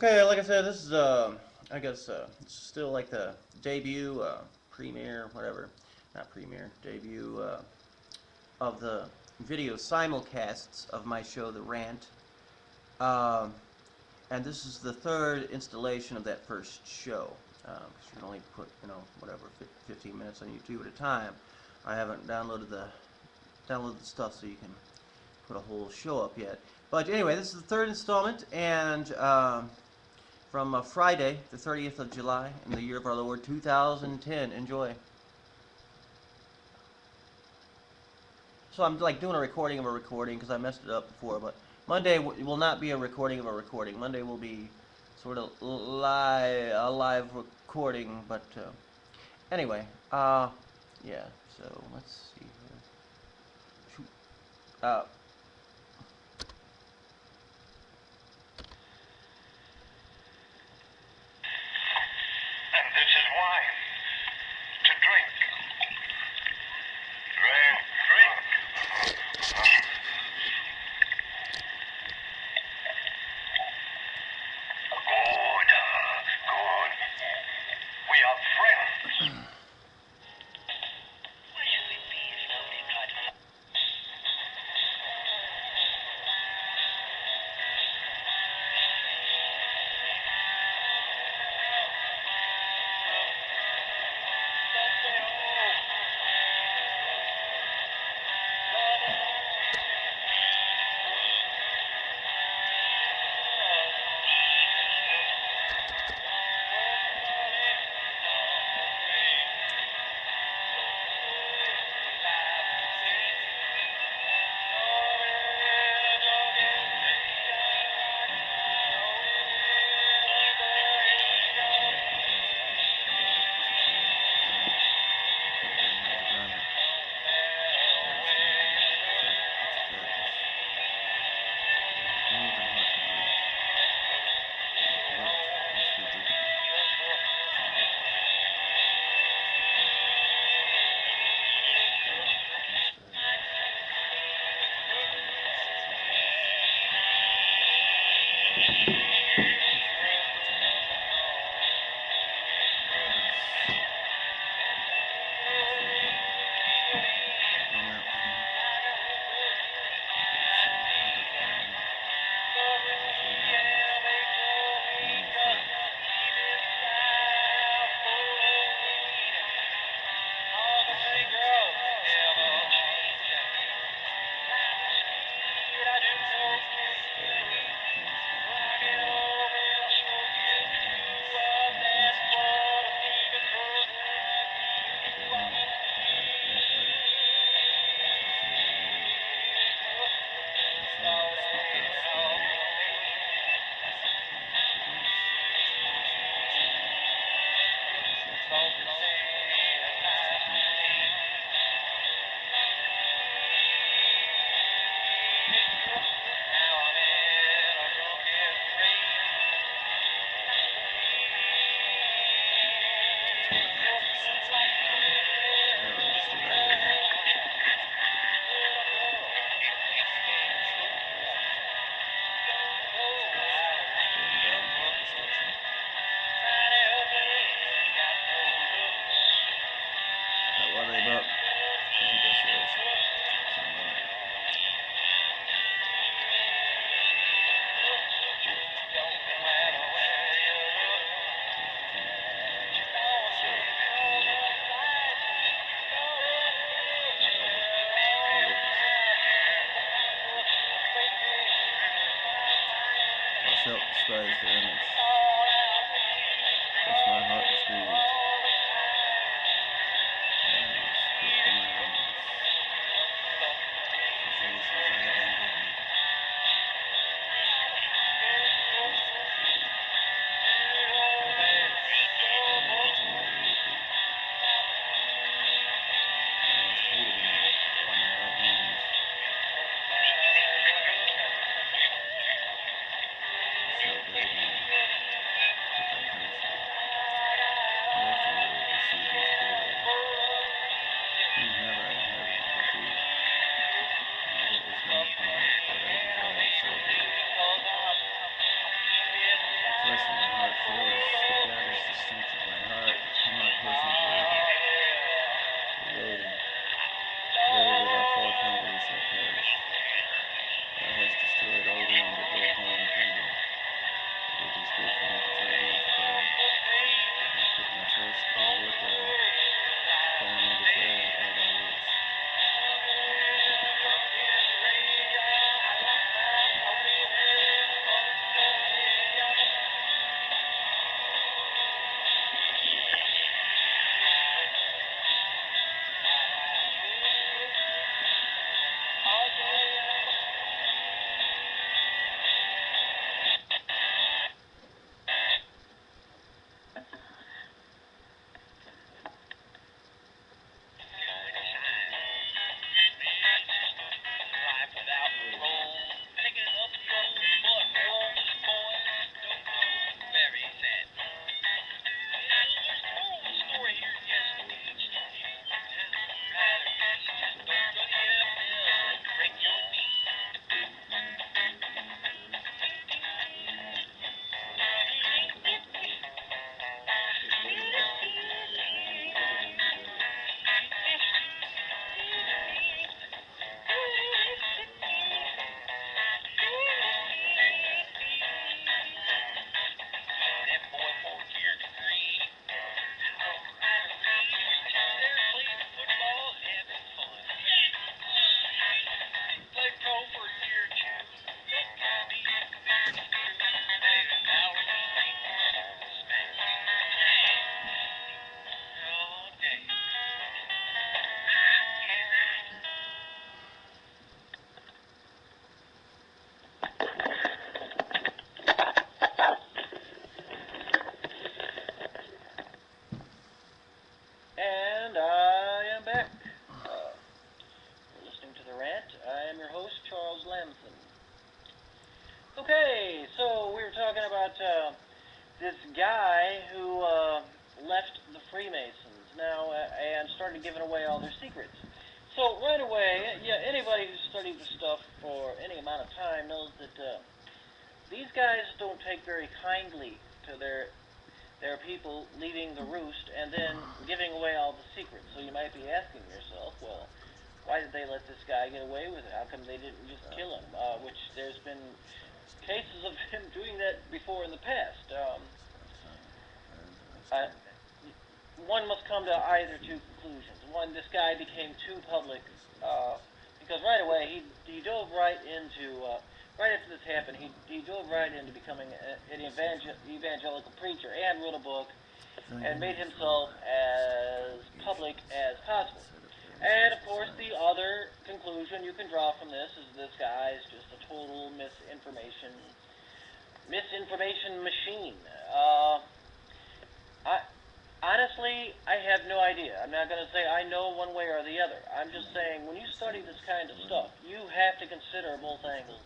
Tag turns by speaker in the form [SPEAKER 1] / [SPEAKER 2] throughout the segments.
[SPEAKER 1] Okay, like I said, this is I guess it's still like the debut, premiere, whatever, not premiere, debut of the video simulcasts of my show, The Rant. Um, and this is the third installation of that first show. Because you can only put, whatever, 15 minutes on YouTube at a time. I haven't downloaded the stuff so you can put a whole show up yet. But anyway, this is the third installment, and from Friday, the 30th of July, in the year of our Lord 2010. Enjoy. So I'm like doing a recording of a recording because I messed it up before, but Monday will not be a recording of a recording. Monday will be sort of a live recording, but anyway, yeah, so let's see here. Shoot.
[SPEAKER 2] And this is why. To drink. Drink. Drink. Good. Good. We are friends. Where should we be if nobody tried to...
[SPEAKER 1] Despise the image. That's my heart and squeeze. So, baby.
[SPEAKER 3] Okay, so we were talking about this guy who left the Freemasons now and started giving away all their secrets. So right away, yeah, anybody who's studied the stuff for any amount of time knows that these guys don't take very kindly to their people leaving the roost and then giving away all the secrets. So you might be asking yourself, well, why did they let this guy get away with it? How come they didn't just kill him? Which there's been cases of him doing that before in the past. Uh, One must come to either two conclusions. One, this guy became too public because right away he dove right into right after this happened he dove right into becoming an evangelical preacher and wrote a book and made himself as public as possible. And of course, the other conclusion you can draw from this is this guy is just a total misinformation machine. I honestly, I have no idea. I'm not going to say I know one way or the other. I'm just saying when you study this kind of stuff, you have to consider both angles.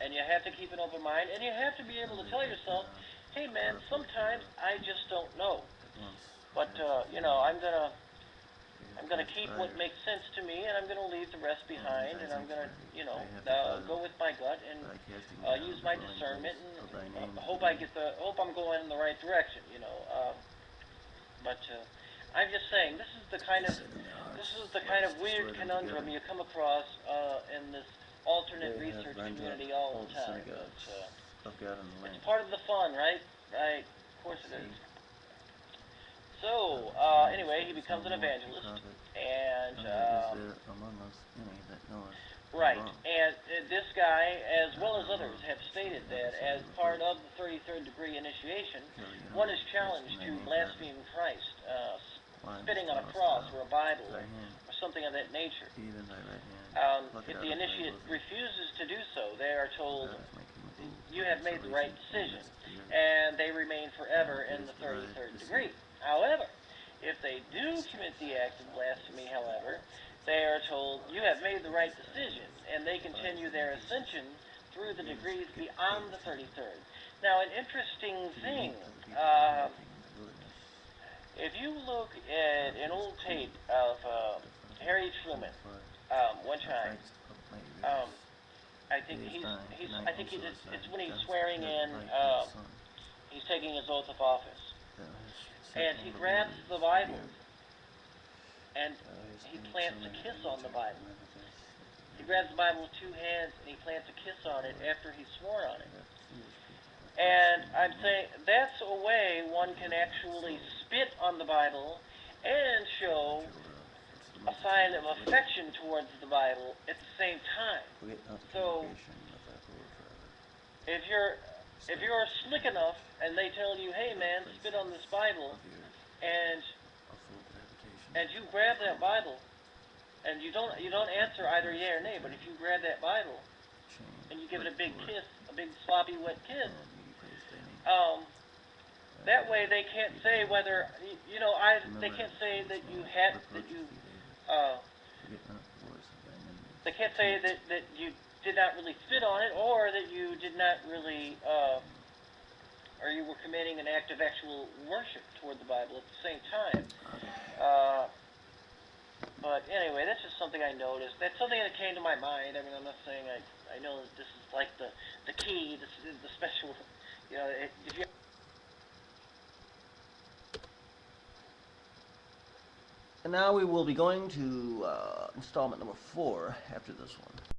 [SPEAKER 3] And you have to keep an open mind, and you have to be able to tell yourself, hey man, sometimes I just don't know. But I'm gonna keep what makes sense to me, and I'm gonna leave the rest behind, and I'm gonna go with my gut and use my discernment, and hope I'm going in the right direction. But I'm just saying this is the kind of weird conundrum you come across in this alternate research community all the time. It's part of the fun, right? Right. Of course it is. So, anyway, he becomes an evangelist, and, right, and this guy, as well as others, have stated that as part of the 33rd degree initiation, one is challenged to blaspheme Christ, spitting on a cross or a Bible or something of that nature. If the initiate refuses to do so, they are told, you have made the right decision, and they remain forever in the 33rd degree. However, if they do commit the act of blasphemy, however, they are told, you have made the right decision, and they continue their ascension through the degrees beyond the 33rd. Now, an interesting thing, if you look at an old tape of Harry Truman, one time, I think it's when he's swearing in, he's taking his oath of office. And he grabs the Bible, and he plants a kiss on the Bible. He grabs the Bible with two hands, and he plants a kiss on it after he swore on it. And I'm saying that's a way one can actually spit on the Bible and show a sign of affection towards the Bible at the same time. So, if you're slick enough and they tell you, hey man, spit on this Bible, and you grab that Bible, and you don't answer either yea or nay, but if you grab that Bible and you give it a big kiss, a big sloppy wet kiss, that way they can't say whether they can't say that they can't say that you did not really spit on it, or that you did not really or you were committing an act of actual worship toward the Bible at the same time. But anyway, that's just something I noticed. That's something that came to my mind. I mean, I'm not saying I know that this is like the key, this is the special, if you.
[SPEAKER 1] And now we will be going to installment number 4 after this one.